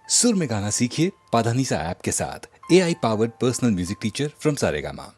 सुर में गाना सीखिए पाधानीसा ऐप के साथ। AI powered personal music teacher from Saregama.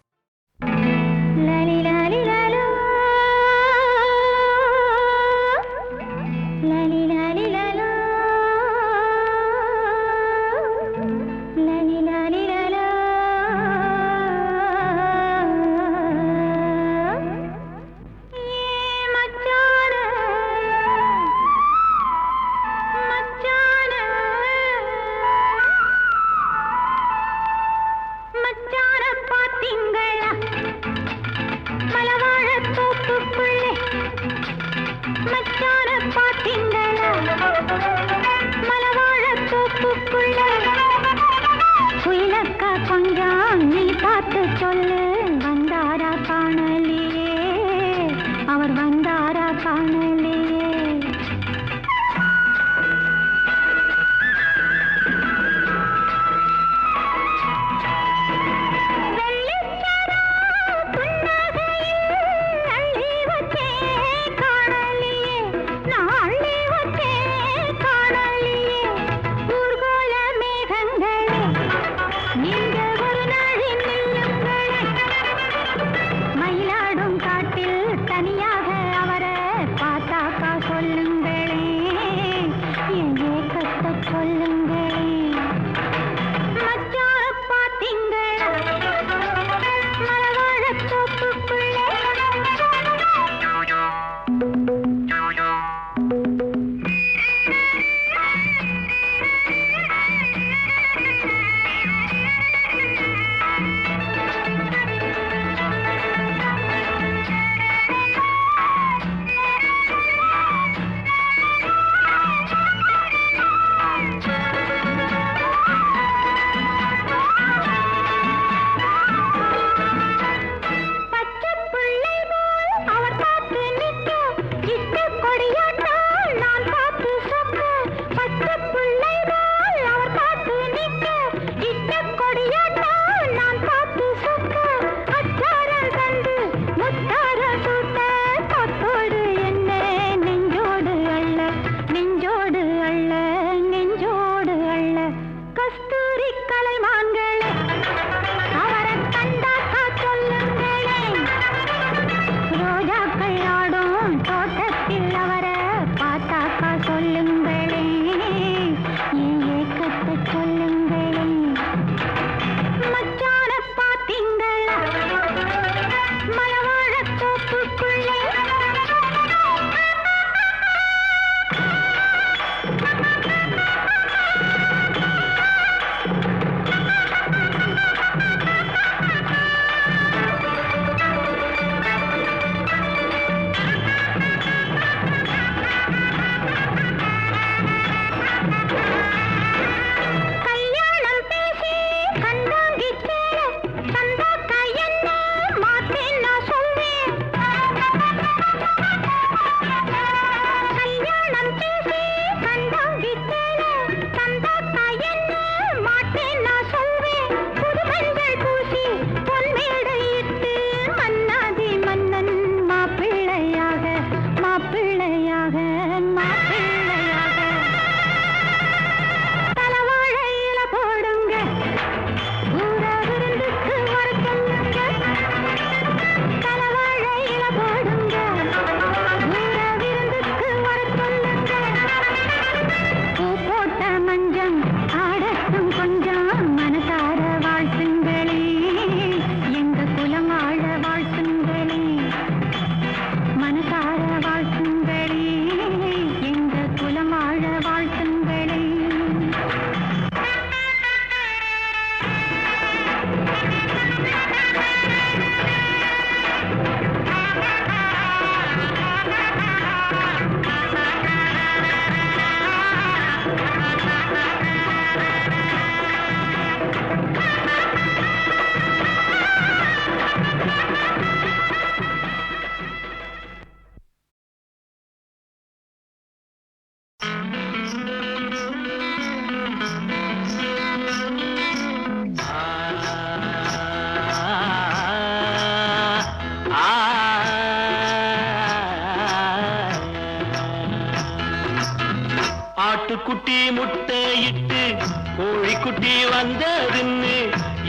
ஆட்டுக்குட்டி முட்டையிட்டு கோழிக்குட்டி வந்ததுன்னு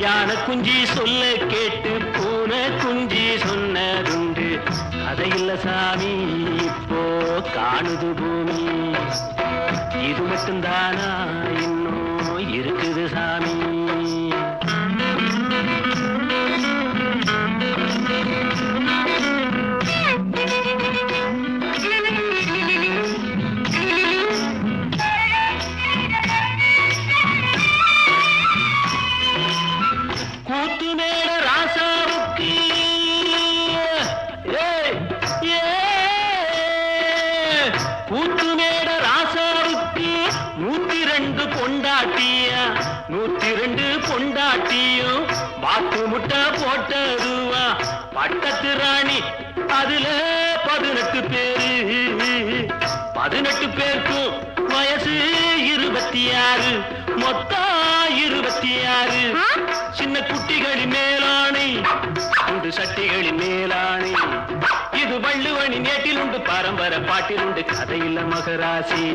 யானை குஞ்சி சொல்ல கேட்டு பூனை குஞ்சி சொன்னதுண்டு. கதையில்ல சாமி இப்போ காணுது பூமி, இது மட்டும்தானா இன்னும் இருக்குது சாமி. கூத்துமேட ராசாவுக்கு கூத்துமேட ராசாவுக்கு 102 பொண்டாட்டியா, 102 பொண்டாட்டியும் பாத்து முட்டை போட்டதுவா. பட்டத்து ராணி அதுல 18 பேரு, 18 பேருக்கும் வயசு 26, மொத்தம் 26. சின்ன குட்டிகளின் மேலாணை, உண்டு சட்டிகளின் மேலாணை. இது வள்ளுவனி நேட்டில் உண்டு, பரம்பரை பாட்டில் உண்டு, கதையில்ல மகராசி.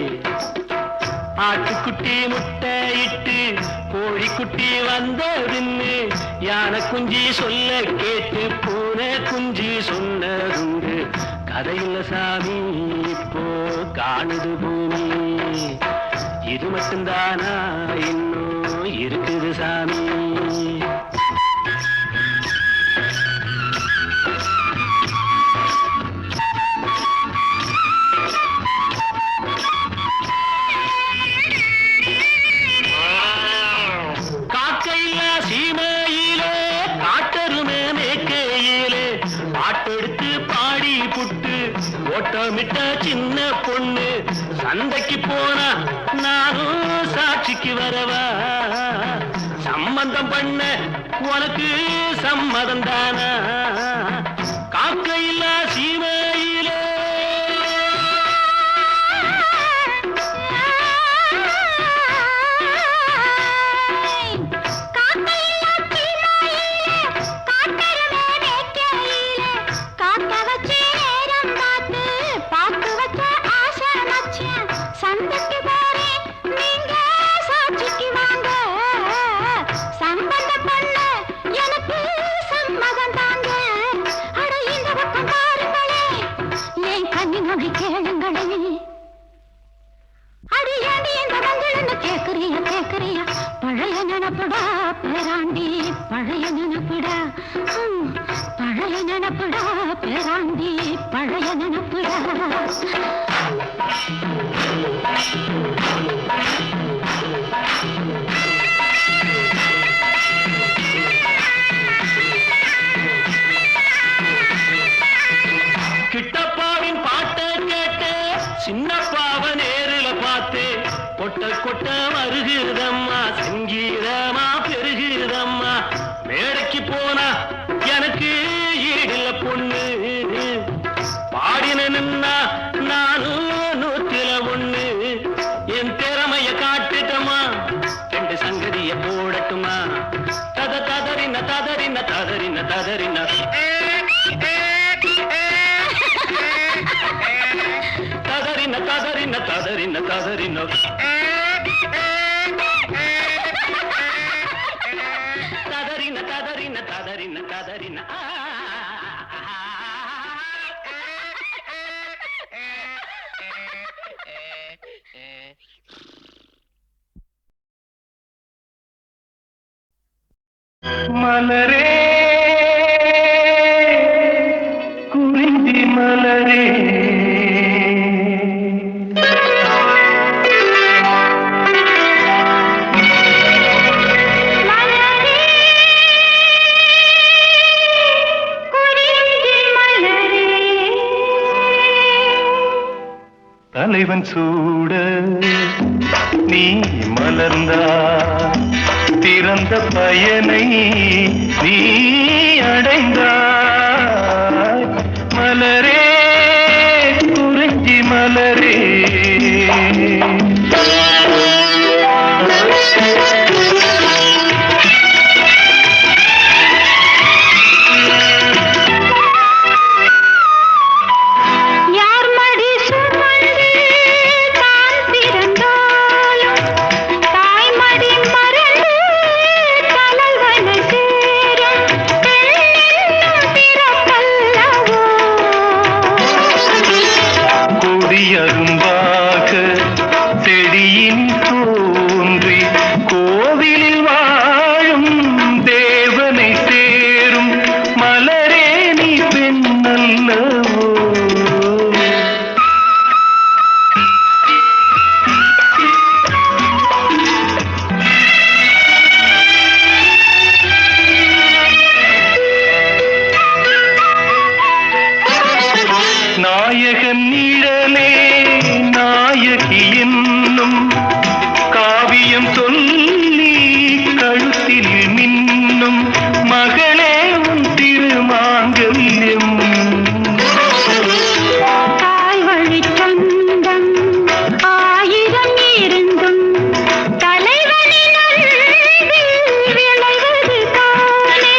ஆட்டுக்குட்டி முட்டையிட்டு கோழிக்குட்டி வந்ததுன்னு யானை குஞ்சி சொல்ல கேட்டு பூனை குஞ்சி சொன்னதுண்டு. கதையில்ல சாமி இப்போ காணுது பூமி, இது மட்டும்தானா இன்னும் இருக்குது சாமி. காக்கையில்லா சீமையிலே காட்டருமே மேக்கையிலே பாட்டெடுத்து பாடி புட்டு ஓட்டமிட்ட சின்ன பொண்ணு. சந்தைக்கு போனா நானும் சாட்சிக்கு வரவா, சம்பந்தம் பண்ண உனக்கு சம்மதம் தானா. காக்கையில்லா சீமையிலே பழைய நினப்புடா பேராண்டி, பழைய நினப்புடா, பழைய நினப்புடா பேராண்டி, பழைய நினப்புடா. கிட்டப்பாவின் பாட்டை கேட்டு சின்னப்பாவ நேரில பார்த்து கொட்ட கொட்ட வருகிறதம்மா, சங்கீதமா பெருகிறதம்மா. மேடைக்கு போனா எனக்கு ஈடில்ல பொண்ணு, பாடினா நானும் 101. என் திறமைய காட்டுட்டமா, 2 சங்கதிய போடட்டுமா. ததறின ததறின ததறின ததறின ததறின ததறின ததறின ததறின ததறின ததறின ததறின ததறின. மலரே குறிஞ்சி மலரே தலைவன் சூட நீ மலர்ந்தா திறந்த பயனை நீ அடைந்தாய். மலரே குறிஞ்சி மலரே தாய் மடி மந்திரம் சொல்லி கழுத்தில் மின்னும் மகளே உன் திருமாங்கல்யம். தாய்வழி சொந்தம் ஆயிரம் இருந்தும் தலைவனின் அன்பில் விளைவது தானே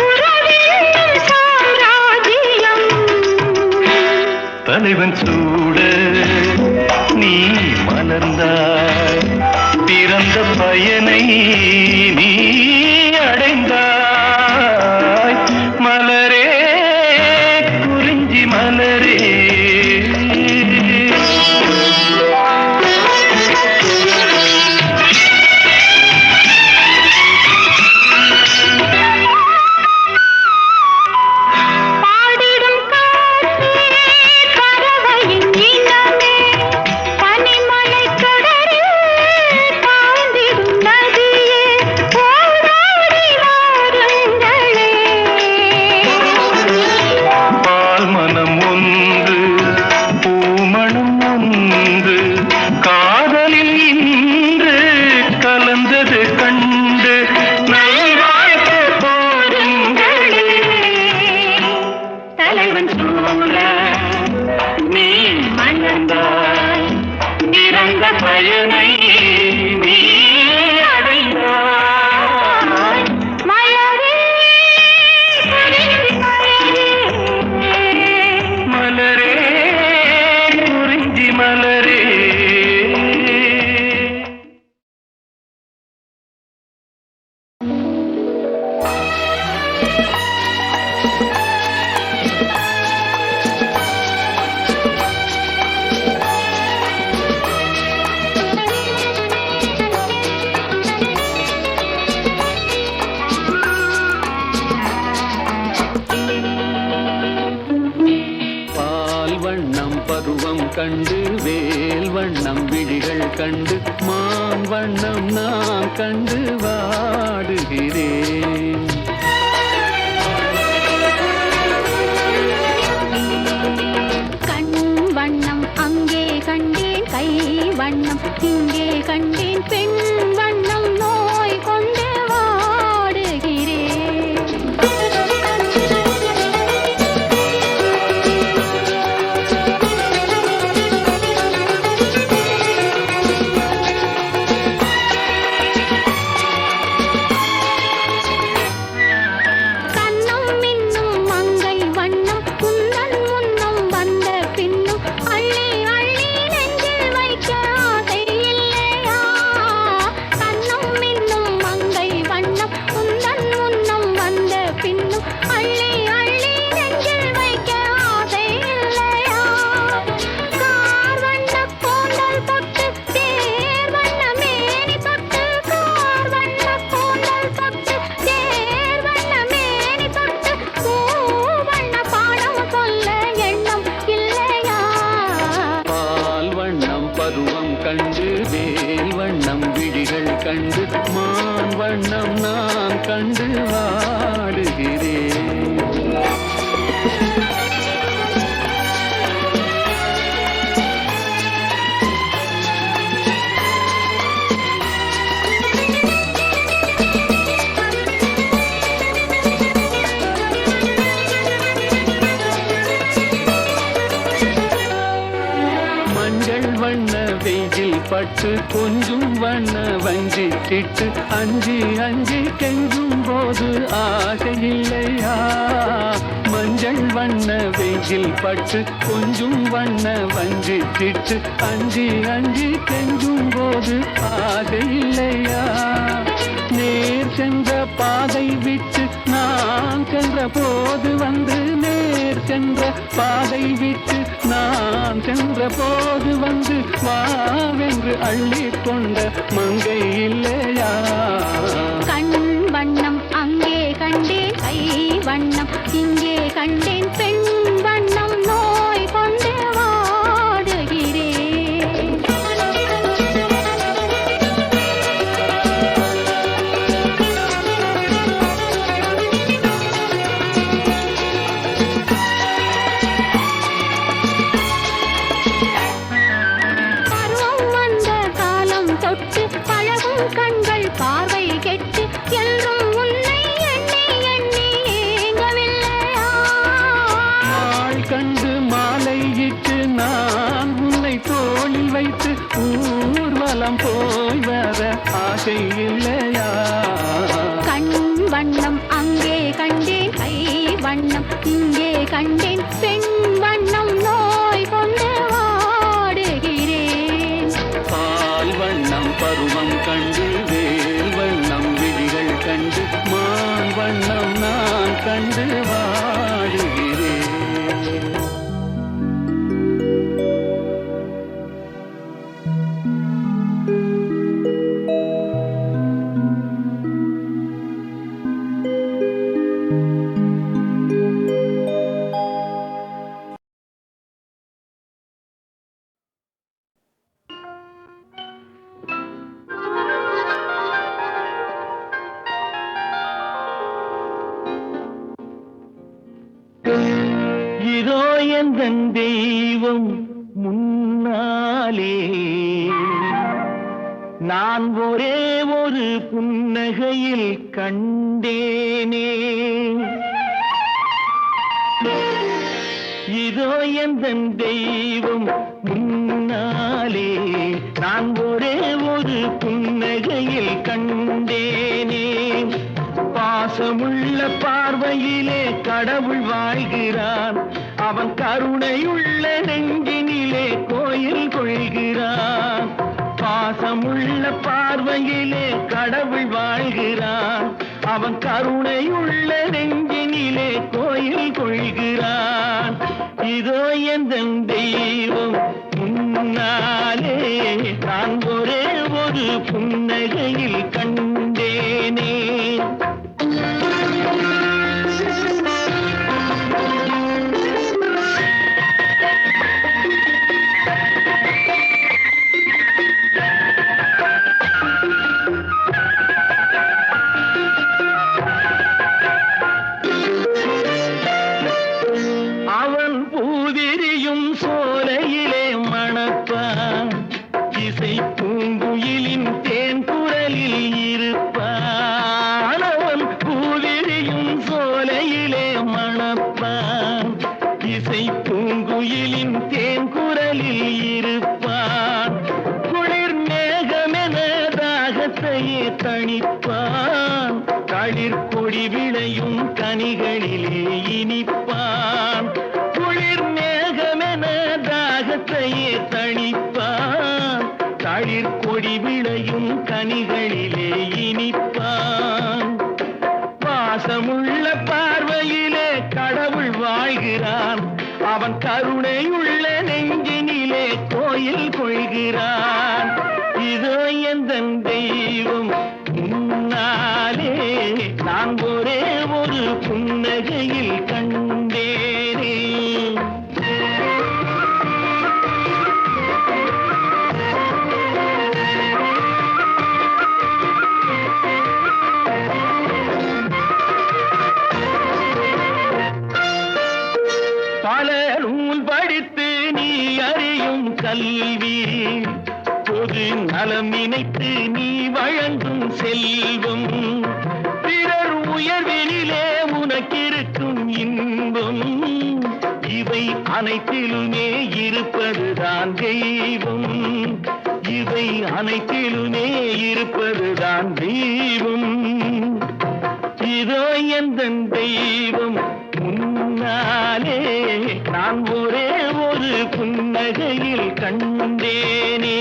உறவின் சாம்ராஜ்யம். தலைவன் சூட நீ மலர்ந்தாய், பிறந்த பயனை நீ அடைந்தாய். மலரே குறிஞ்சி மலரே, பாடிடும் காற்றே பறவையின் இனமே, பனிமலைக் கடலில் தாழ்ந்திடும் நதியே, ஓடோடி வாருங்களே. பால் மனம் ஒன்று பூமணம் ஒன்று காதலில் இன்று கலந்தது கண்டு நல்வாழ்த்து போருங்களே. தலைவன் சூழ நீ மணந்தாய், இறந்த பயனை நீ அடைந்தாய். மலரே குறிஞ்சி மலரே, மலரே குறிஞ்சி மலரே. பால் வண்ணம் பருவம் கண்டு வேல் வண்ணம் விழிகள் கண்டு மான் வண்ணம் நான் கண்டு வாடுகிறேன். கண் வண்ணம் அங்கே கண்டேன், கை வண்ணம் இங்கே கண்டேன், பெண் வண்ணம் நோய் கொண்டு வாடுகிறேன். கண்ணம் மின்னும் மங்கை வண்ணம் குந்தன் முன்னம் வந்த பின்னும் அள்ளி அள்ளி நெஞ்சில் வைக்க ஆசை இல்லையா? கண்ணம் மின்னும் மங்கை வண்ணம் குந்தன் முன்னம் வந்த பின்னும் அள்ளி அள்ளி நெஞ்சில் வைக்க ஆசை இல்லையா? கார் வண்ண கூந்தல் தொட்டு தேர் வண்ண மேனி தொட்டு, கார் வண்ண கூந்தல் தொட்டு தேர் வண்ண மேனி தொட்டு, பூ வண்ண பாடம் சொல்ல எண்ணம் இல்லையா? பால் வண்ணம் பருவம் கண்டு வேல் வண்ணம் விழிகள் கண்டு மான் வண்ணம் நான் கண்டு வாடுகிறேன். மஞ்சள் வண்ண வெயில் பட்டு கொஞ்சும் வண்ண வஞ்சி திட்டு அஞ்சி அஞ்சி கெஞ்சும் போது ஆசை இல்லையா? மஞ்சள் வண்ண வெயில் பட்டு கொஞ்சும் வண்ண வஞ்சி திட்டு அஞ்சி அஞ்சி கெஞ்சும் போது ஆசை இல்லையா? நேர் சென்ற பாதை விட்டு நான் சென்ற போது வந்து, நேர் சென்ற பாதை விட்டு நான் சென்ற போது வந்து வாவென்று அள்ளி கொண்ட மங்கை இல்லையா? கண் வண்ணம் அங்கே கண்டேன், கை வண்ணம் இங்கே கண்டேன், பெண் வண்ணம் நோய் கொண்டு வாடுகிறேன். பருவம் வந்த காலம் தொட்டு பழகும் கண்டு வேல் வண்ணம் விழிகள் கண்டு மான் வண்ணம் நான் கண்டு வாடுகிறேன். இதோ எந்தன் தெய்வம் முன்னாலே நான் ஒரே ஒரு புன்னகையில் கண்டேனே. இதோ எந்தன் தெய்வம் முன்னாலே நான் ஒரே ஒரு புன்னகையில் கண்டேனே. பாசமுள்ள பார்வையிலே கடவுள் வாழ்கிறான், அவன் கருணையுள்ள நெஞ்சினிலே கோயில் கொள்கிறான். பாசமுள்ள பார்வையிலே கடவுள் வாழ்கிறான், அவன் கருணையுள்ள நெஞ்சினிலே கோயில் கொள்கிறான். இதோ எந்தன் தெய்வம் முன்னாலே நான் ஒரே ஒரு புன்னகையில் கண்டேனே. அவன் பூவிரியும் சோலையிலே மணப்பான், இசை பூங்குயிலின் தேன் குரலில் இருப்பான். அவன் பூவிரியும் சோலையிலே மணப்பான், இசை பூங்குயிலின் தேன் குரலில் இருப்பான். குளிர் மேகமென தாகத்தையே தணிப்பான், களிர் கொடி விளையும் கனிகளிலே இனிப்பான். குளிர் மேகமென தாகத்தையே தணிப்பான், களிர் கொடி விளையும் கனிகளிலே இனிப்பான். பாசமுள்ள பார்வையிலே கடவுள் வாழ்கிறான், அவன் கருணையுள்ள நெஞ்சினிலே கோயில் கொள்கிறான். இதோ எந்தன் தெய்வம் முன்னாலே நான் ஒரே ஒரு புன்னகையில் கண்டேனே. பல நூல் படித்து நீ அறியும் கல்வி, பொது நலம் நினைத்து நீ வழங்கும் செல்வம், பிறர் உயர்வினிலே உனக்கிருக்கும் இன்பம், இவை அனைத்திலுமே இருப்பதுதான் தெய்வம், இவை அனைத்திலுமே இருப்பதுதான் தெய்வம். இதோ எந்தன் தெய்வம் முன்னாலே நான் ஒரே ஒரு புன்னகையில் கண்டேனே.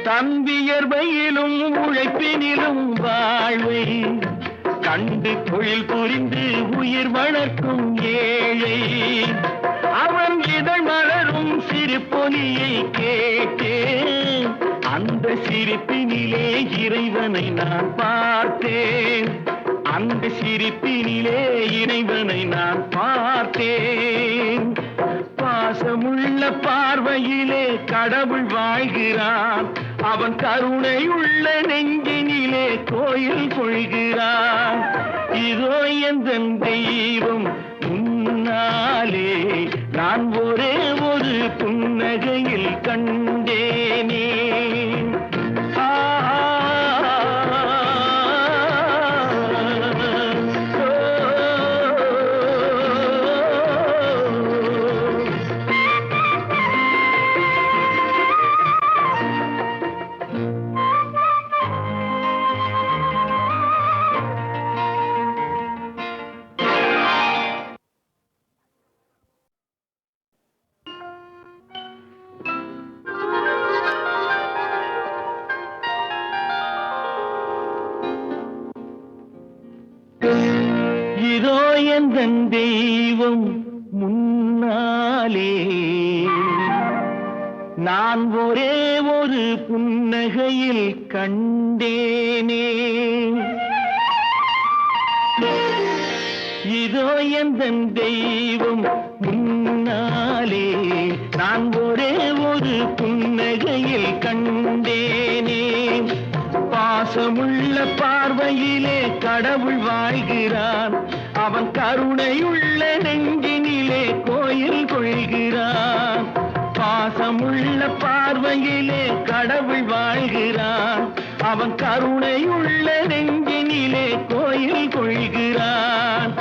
தம்பியர்வையிலும் உழைப்பினிலும் வாழ்வை கண்டு தொழில் புரிந்து உயிர் வளர்க்கும் ஏழை, அவன் இதழ் மலரும் சிரிப்பொலியை கேட்டேன், அந்த சிரிப்பினிலே இறைவனை நான் பார்த்தேன், அந்த சிரிப்பினிலே இறைவனை நான் பார்த்தேன். பாசமுள்ள பார்வையிலே கடவுள் வாழ்கிறான், அவன் கருணையுள்ள நெஞ்சினிலே கோயில் கொள்கிறான். இதோ எந்தன் தெய்வம் முன்னாலே நான் ஒரே ஒரு புன்னகையில் கண்டேனே. நான் ஒரே ஒரு புன்னகையில் கண்டேனே, இதோ எந்தன் தெய்வம் முன்னாலே. நான் ஒரே ஒரு புன்னகையில் கண்டேனே, பாசமுள்ள பார்வையிலே கடவுள் வாழ்கிறான், அவன் கருணையுள்ள நெஞ்சினிலே கோயில் கொள்கிறான். பாசமுள்ள பார்வையிலே கடவுள் வாழ்கிறான், அவன் கருணையுள்ள நெஞ்சினிலே கோயில் கொள்கிறான்.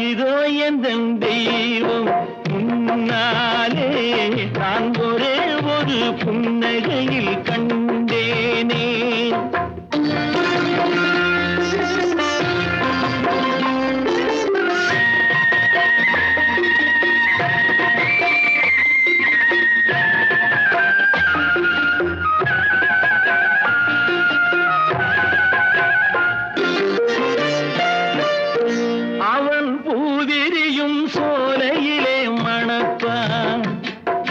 இதோ எந்தன் தெய்வம் முன்னாலே, நான் ஒரே ஒரு புன்னகையில் கண்டேனே. அவன் பூவிரியும் சோலையிலே மணப்பான்,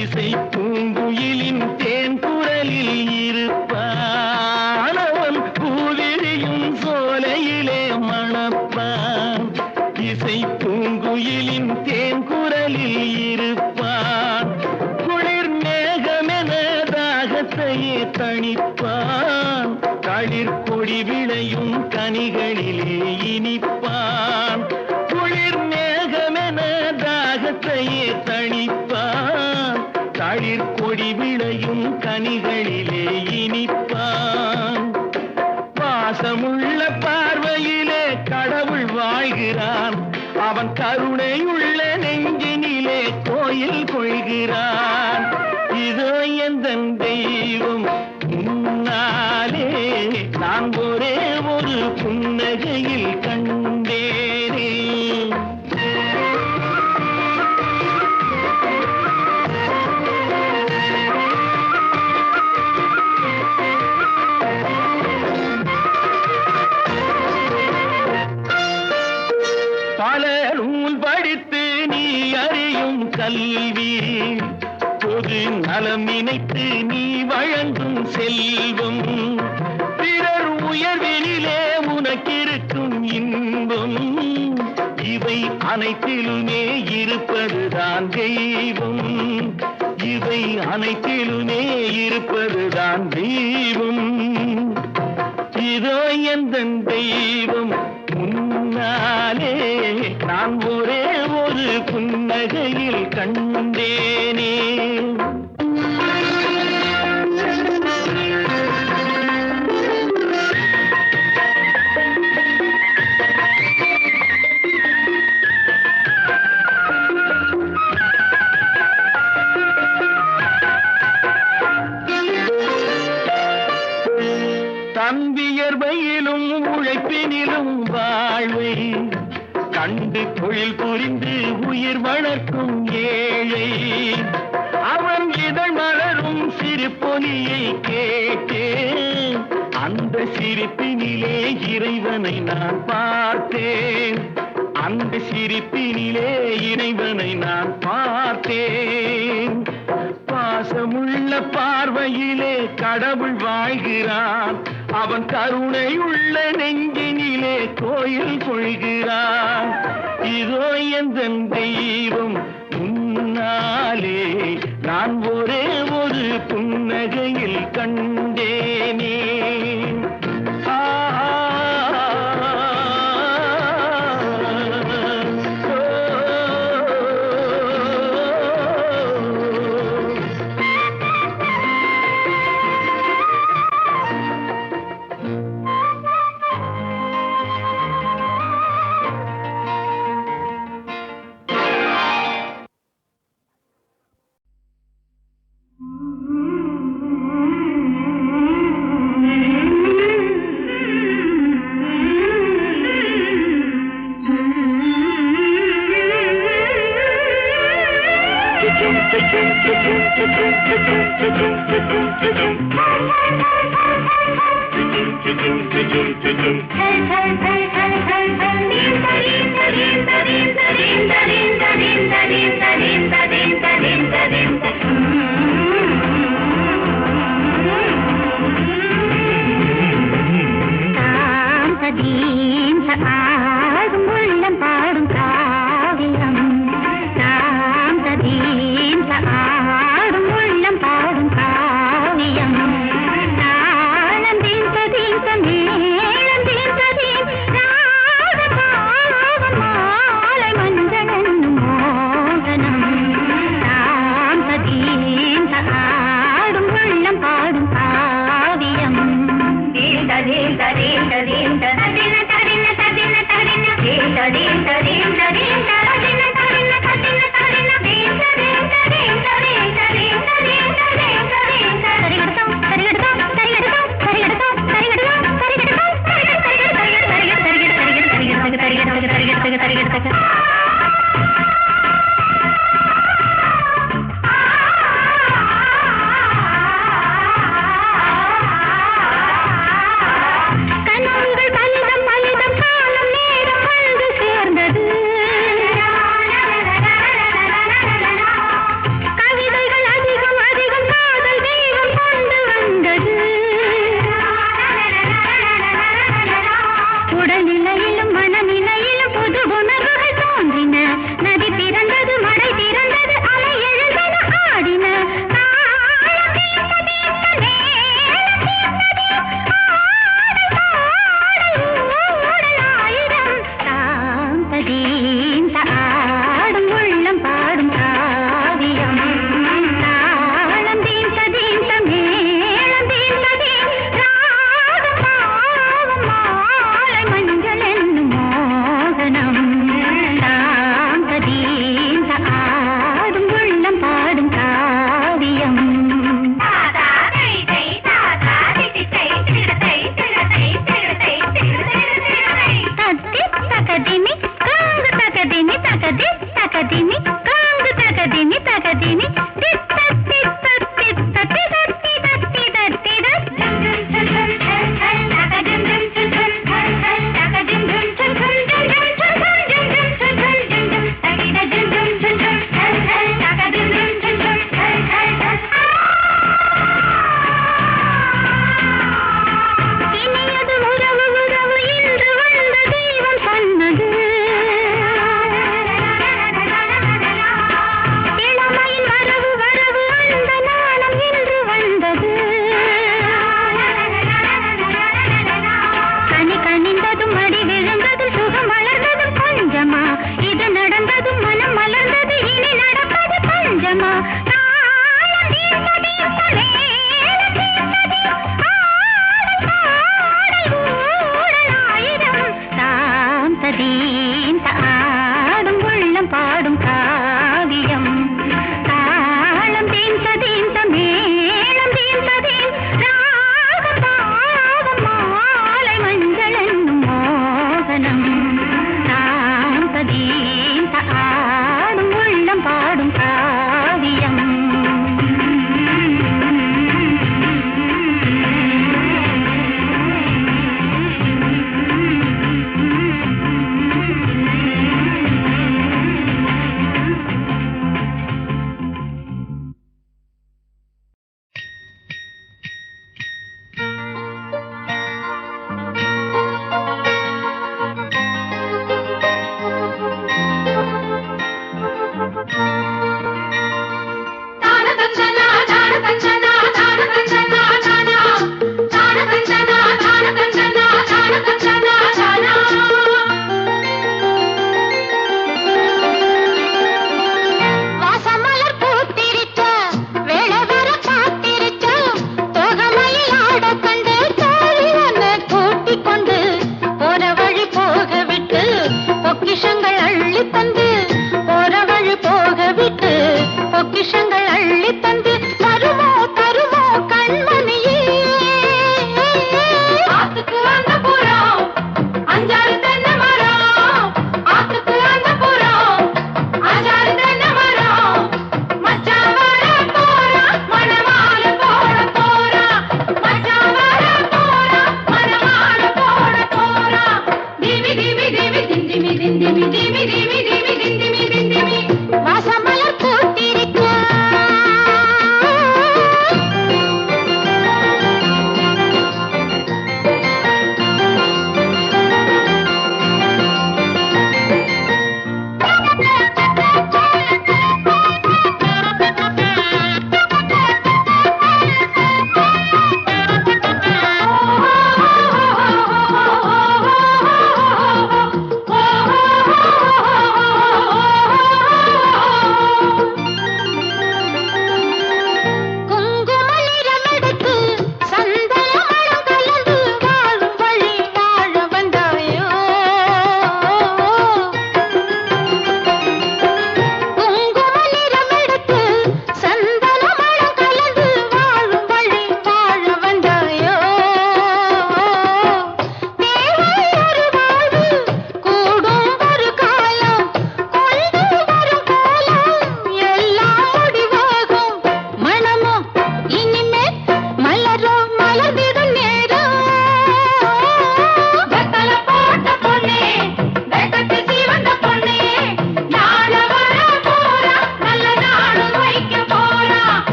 இசை பூங்குயிலின் தேன் குரலில் இருப்பான். அவன் பூவிரியும் சோலையிலே மணப்பான், இசை பூங்குயிலின் தேன் குரலில் இருப்பான். குளிர் மேகமென தாகத்தையே தணிப்பான், தளிர் கொடி விளையும் கனிகளிலே இனிப்பான். குளிர் மேகமென தாகத்தையே தணிப்பான், தளிர் கொடி விளையும் கனிகளிலே இனிப்பான். பாசமுள்ள பார்வையிலே கடவுள் வாழ்கிறான், அவன் கருணையுள்ள நெஞ்சினிலே கோயில் கொள்கிறான். இதோ எந்தன் தெய்வம் முன்னாலே, நான் ஒரே ஒரு புன்னகையில் கண்டேனே. பல நூல் படித்து நீ அறியும் கல்வி, பொது நலம் நினைத்து நீ வழங்கும் செல்வம், பிறர் உயர்வினிலே உனக்கிருக்கும் இன்பம், இவை அனைத்திலுமே இருப்பதுதான் தெய்வம், இவை அனைத்திலுமே இருப்பதுதான் தெய்வம். இதோ எந்தன் தெய்வம் முன்னாலே, நான் ஒரே ஒரு புன்னகையில் கண்டேனே. தம்பியர்வையிலும் உழைப்பினிலும் வாழ்வை கண்டு தொழில் புரிந்து உயிர் வளர்க்கும் ஏழை, அவன் இதழ் மலரும் சிறு பொலியை கேட்டேன், அந்த சிரிப்பினிலே இறைவனை நான் பார்த்தேன், அந்த சிரிப்பினிலே இறைவனை நான் பார்த்தேன். பாசமுள்ள பார்வையிலே கடவுள் வாழ்கிறான், அவன் கருணையுள்ள நெஞ்சினிலே கோயில் கொள்கிறான். இதோ எந்தன் தெய்வம் முன்னாலே, நான் ஒரே ஒரு புன்னகையில் கண்டேனே. ஆ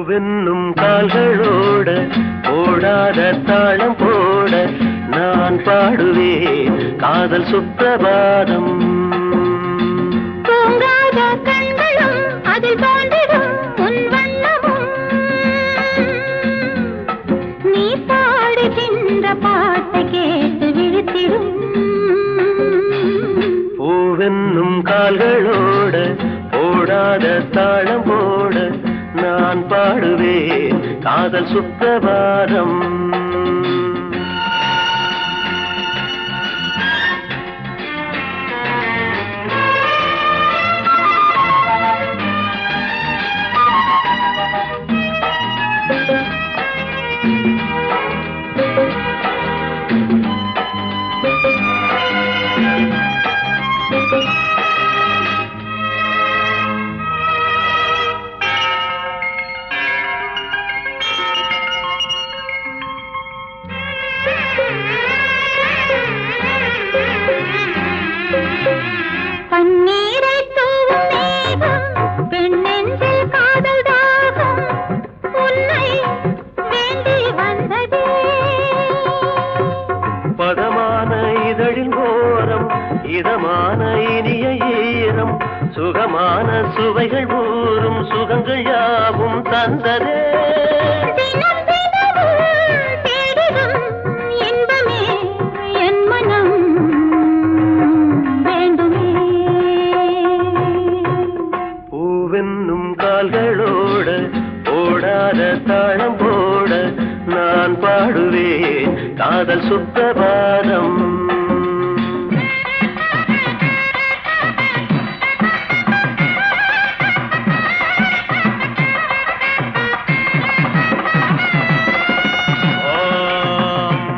பூவென்னும் கால்களோட ஓடாத தாளம் போட நான் பாடுவேன் காதல் சுப்பிரபாதம். தூங்காத கண்களும் அதில் தோன்றிடும் உன் வண்ணமும் நீ பாடுகின்ற பாட்டை கேட்டு விழித்திடும். பூவென்னும் கால்களோட ஓடாத தாளம் போட நான் பாடுவேன் காதல் சுப்பிரபாதம். பன்னீரை தூவும் மேகம் பெண்ணெஞ்சில் காதல் தாகம் உன்னை வேண்டி வந்ததே. பதமான இதழில் ஓரம் இதமான இனிய ஈரம் சுகமான சுவைகள் ஊறும் சுகங்கள் யாவும் தந்ததே. தினம் தினமும் தேடிடும் இன்பமே என் மனம் வேண்டுமே. பூவென்னும் கால்களோட ஓடாத தாளம் போட நான் பாடுவேன் காதல் சுப்பிரபாதம்.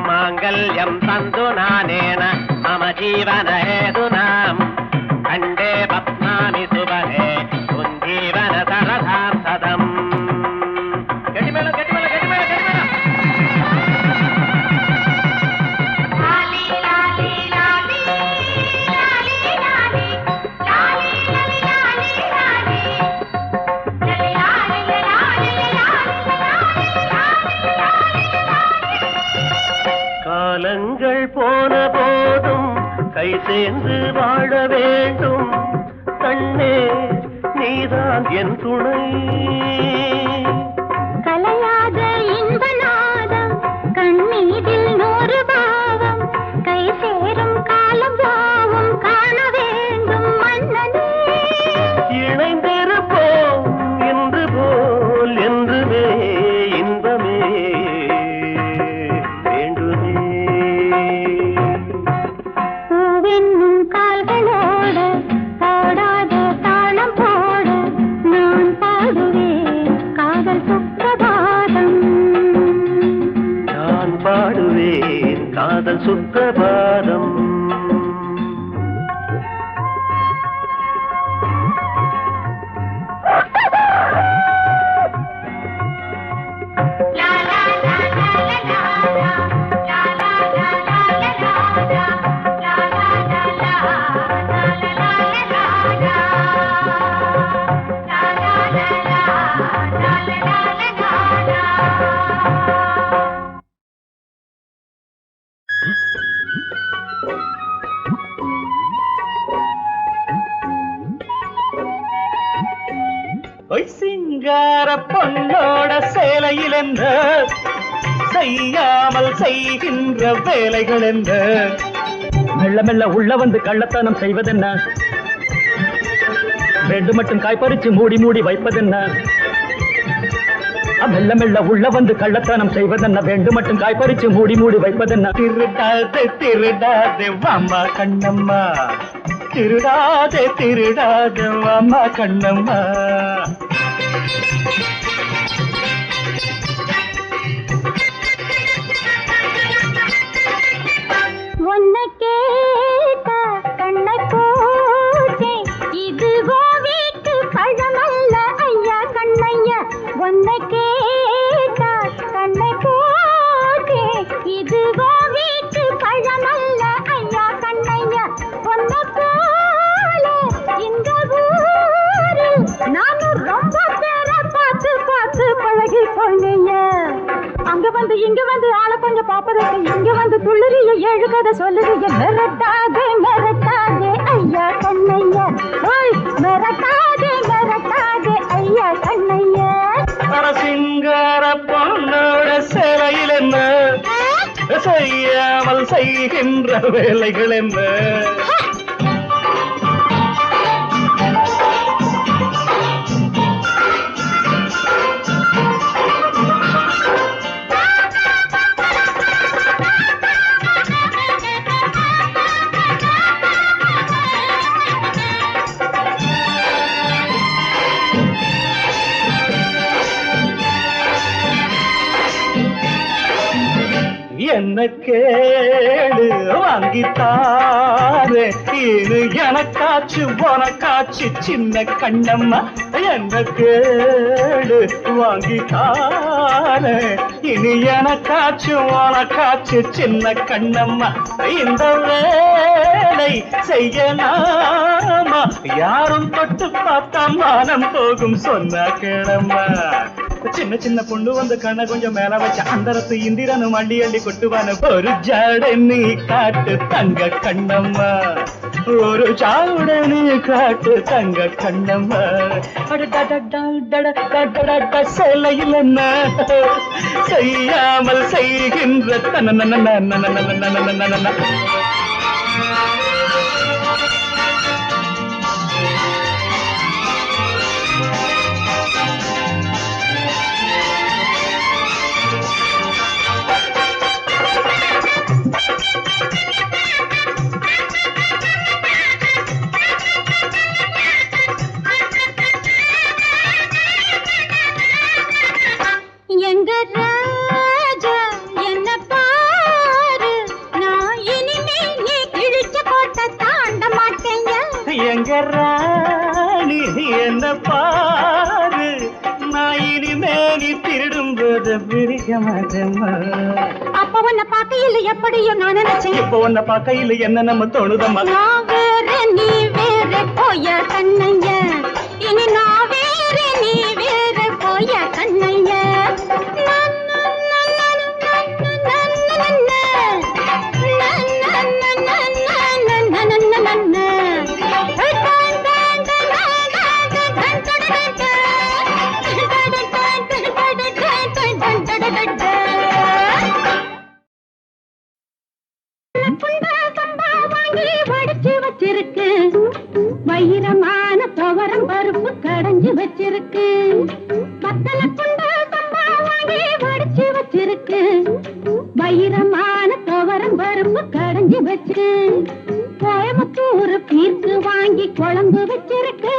माङ्गल्यं तन्तु नानेन मम जीवन हेतुनां कण्ठे पद्मामि सुभगे पुञ्जीवन सरसां सदम्. गट्टिमेळं गट्टिमेळं गट्टिमेळं गट्टिमेळं. लाली लाली लाली लाली लाली लाली लाली लाली लाली காலங்கள் போன போதும் கை சேர்ந்து வாழ வேண்டும் கண்ணே நீதான் என் துணை. கலையாத இன்ப நாதம் கண்ணீரில் 100 பாவம் கை சேரும் காலம் யாவும் காண வேண்டும் மன்னனே. இணைந்திருப்போம் என்று போல் என்றுமே இன்பமே வேண்டுமே. பூவென்னும் கால்களோட ஓடாத தாளம் போட நான் பாடுவேன் காதல் சுப்பிரபாதம். நான் பாடுவேன் காதல் சுப்பிரபாதம். சிங்கார பொன்னோட சேலையில் என்ற செய்யாமல் செய்கின்ற வேலைகள் என்ற மெல்ல மெல்ல உள்ள வந்து கள்ளத்தனம் செய்வதென்ன ரெண்டு மட்டும் காய்பறிச்சு மூடி மூடி வைப்பதென்ன மெல்ல மெல்ல உள்ள வந்து கள்ளத்தனம் செய்வதென்ன ரெண்டு மட்டும் காய்பறிச்சு மூடி மூடி வைப்பதென்ன திருடாதே திருடாதே வாமா கண்ணம்மா திருடாதே திருடாதே வாமா கண்ணம்மா உன்னை கேட்ட கண்ணை போட்டே இதுவோ வீட்டு பழமல்ல ஐயா கண்ணையா. உன்னை கேட்ட கண்ணை போட்டே இதுவோ வீட்டு பழமல்ல ஐயா கண்ணையா. உன்னை போல இந்த ஊரில் நானும் ரொம்ப பேரை பார்த்து பார்த்து பழகி வந்து இங்க வந்து ஆள கொஞ்சம் பாப்பதற்கு இங்க வந்து துள்ளுறிய ஏழு கதை சொல்லுறிய மிரட்டாதே மிரட்டாதே ஐயா கண்ணையா ஓய் மிரட்டாதே மிரட்டாதே ஐயா கண்ணையா சிங்கார பொண்ணோட சிலையில் என்ன செய்யாமல் செய்கின்ற வேலைகள் என்ன என்ன கேடு வாங்கித்தாரே இது எனக்காச்சு உனக்காச்சு சின்ன கண்ணம்மா என்ன கேடு வாங்கித்தாரே இனி எனக்காச்சு உனக்காச்சு சின்ன கண்ணம்மா இந்த வேலை செய்யலாமா யாரும் தொட்டு பார்த்தா மானம் போகும் சொன்ன கேளம்மா சின்ன சின்ன பொண்ணு வந்து கண்ண கொஞ்சம் மேல வச்ச அந்தரத்து இந்திரனும் அள்ளி அள்ளி கொட்டுவான ஒரு ஜாட நீ காட்டு தங்க கண்ணம்மா ஒரு ஜாட நீ காட்டு தங்க கண்ணம்மா சிலையில் என்ன செய்யாமல் செய்கின்ற எங்க ராஜா என்ன பாரு நான் இனிமே நீ கிழிச்ச கோட்டை தாண்ட மாட்டேங்க எங்க ராணி என்ன பாரு நான் இனிமே நீ திருடும் போது பிடிக்க மாட்டேம்மா அப்ப உன்னை பார்க்கையில் எப்படியோ நான் நினைச்சேன் இப்ப உன்னை பார்க்கையில் என்ன நம்ம தோணுதம்மா நான் வேற நீ வேற போய கண்ணைய இனி நான் வேற நீ வேற போய கண்ணைய வச்சிருக்கு வைரமான துவரம் பருப்பு கடைஞ்சு வச்சிருக்கு பத்தல குண்ட சம்பா வாங்கி வடிச்சு வச்சிருக்கு வைரமான துவரம் பருப்பு கடைஞ்சு வச்சு கோயம்புத்தூர் பீர்க்கு வாங்கி குழம்பு வச்சிருக்கு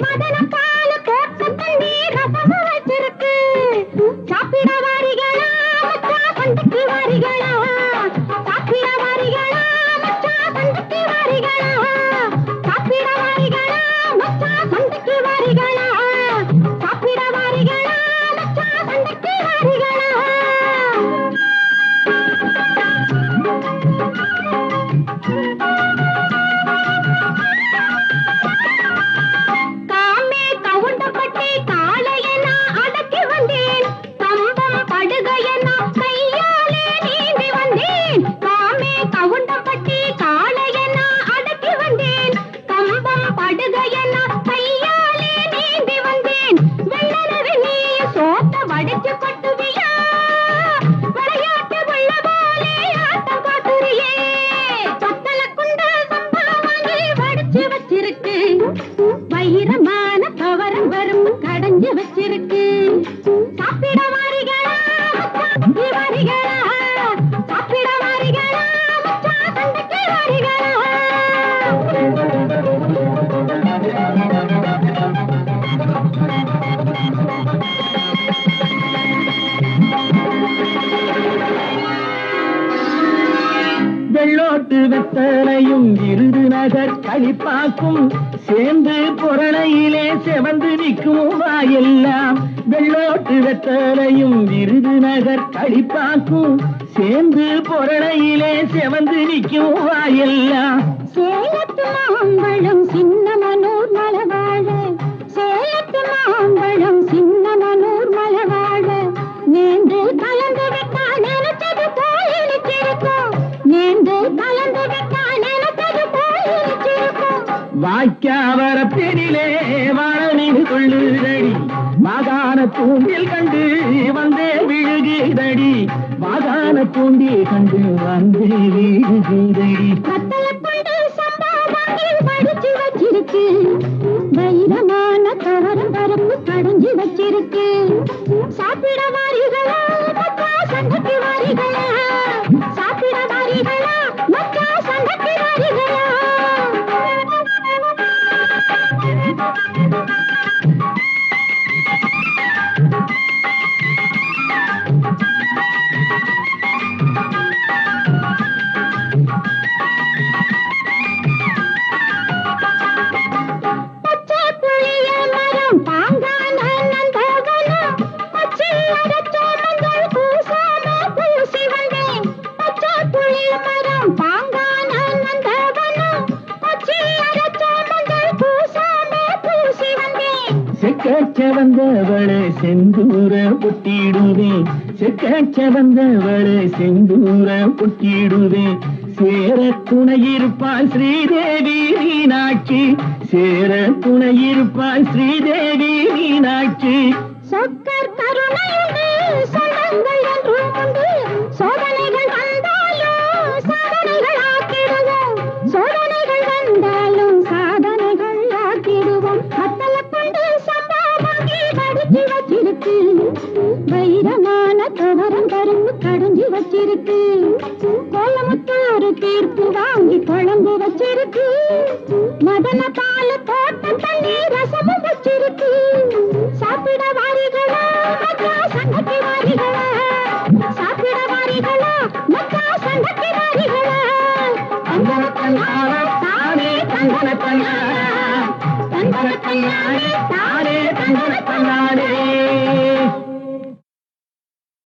மதன பால் கோட்ட தண்ணி ரசம் வச்சிருக்கு சாப்பிட வாரிகளா மச்சா பண்டுக்கு வாரிகளா சாப்பிட வாரிகளா மச்சா பண்டுக்கு வாரிகளா சாப்பிட வாரிகளா மச்சா பண்டுக்கு வாரிகளா சாப்பிட வாரிகளா மச்சா பண்டுக்கு வாரிகளா காமே கவுண்டப்பட்டி காளையன அடக்கி வந்தேன் கம்பம் படுகையன கையாலே நீந்தி வந்தேன் காமே கவுண்டப்பட்டி காளையன அடக்கி வந்தேன் கம்பம் படுகையன கையாலே நீந்தி வந்தேன் வெள்ளரவி நீ சோத்த வடிச்சு கொட்டுவியா விளையாட்டு உள்ள போலே ஆட்டம் காட்டுறியே பத்தல குண்ட சம்பா வாங்கி வடிச்சு வச்சிருக்கு வைரமான கவரம் வரும் கடைஞ்சு வச்சிருக்கு சாப்பிட வாரிகளா மச்சான் வாரிகளா சாப்பிட வாரிகளா மச்சான் தந்தைக்கு வாரிகளா வெள்ளோட்டு வெத்தலையும் விருதுநகர் களிப்பாக்கும் சேர்ந்து பொருளையிலே செவந்து நிற்கும் வாயெல்லாம் வெள்ளோட்டு வெத்தலையும் விருதுநகர் களிப்பாக்கும் சேர்ந்து பொருளையிலே செவந்து நிற்கும் வாயெல்லாம் சேலத்து மாம்பழம் சின்னமனூர் மலவாழ சேலத்து மாம்பழம் சின்னமனூர் மலவாழ நேர்ந்து கலந்து தூண்டில் கண்டு வந்தே விழுகிறடி மாகாண தூண்டில் கண்டு வந்தே விழுகிறடி படிச்சு வச்சிருக்கு வைரமான கவரம் பரப்பு கடைஞ்சு வச்சிருக்கு சாப்பிட வாரிகளா மக்கா சண்டைக்கு வாரிகளா சாப்பிட வாரிகளா மக்கா சண்டைக்கு வாரிகளா செக்காச்ச வந்தவளை செந்தூர பொட்டிடுவேன் செக்காச்ச வந்தவளை செந்தூர பொட்டிடுவேன் சேர துணையிருப்பாள் ஸ்ரீதேவி மீனாட்சி சேர துணையிருப்பாள் ஸ்ரீதேவி மீனாட்சி சொக்கர் கருணையுண்டு சொந்தங்கள் என்றும் உண்டு சோதனைகள் வந்தாலும் சாதனைகள் ஆக்கிடுவோம் சோதனைகள் வந்தாலும் சாதனைகள் ஆக்கிடுவோம் மத்தல கொண்டு சம்பாவாங்கி படிச்சு வச்சிருக்கு வைரமான கவரம் கரும்பு கடைஞ்சி வச்சிருக்கு கோலமுத்தூர் தீர்ப்பு வாங்கி குழம்பு வச்சிருக்கு மதன பால் தோட்டம் தண்ணி ரசமும் வச்சிருக்கு சாப்பிட வாரிகளா மக்கா சண்டைக்கு வாரிகளா சாப்பிட வாரிகளா மக்கா சண்டைக்கு வாரிகளா தந்தன தன்னாரா தானே தந்தன தன்னாரா தந்தன தன்னாரே தானே தந்தன தன்னாரே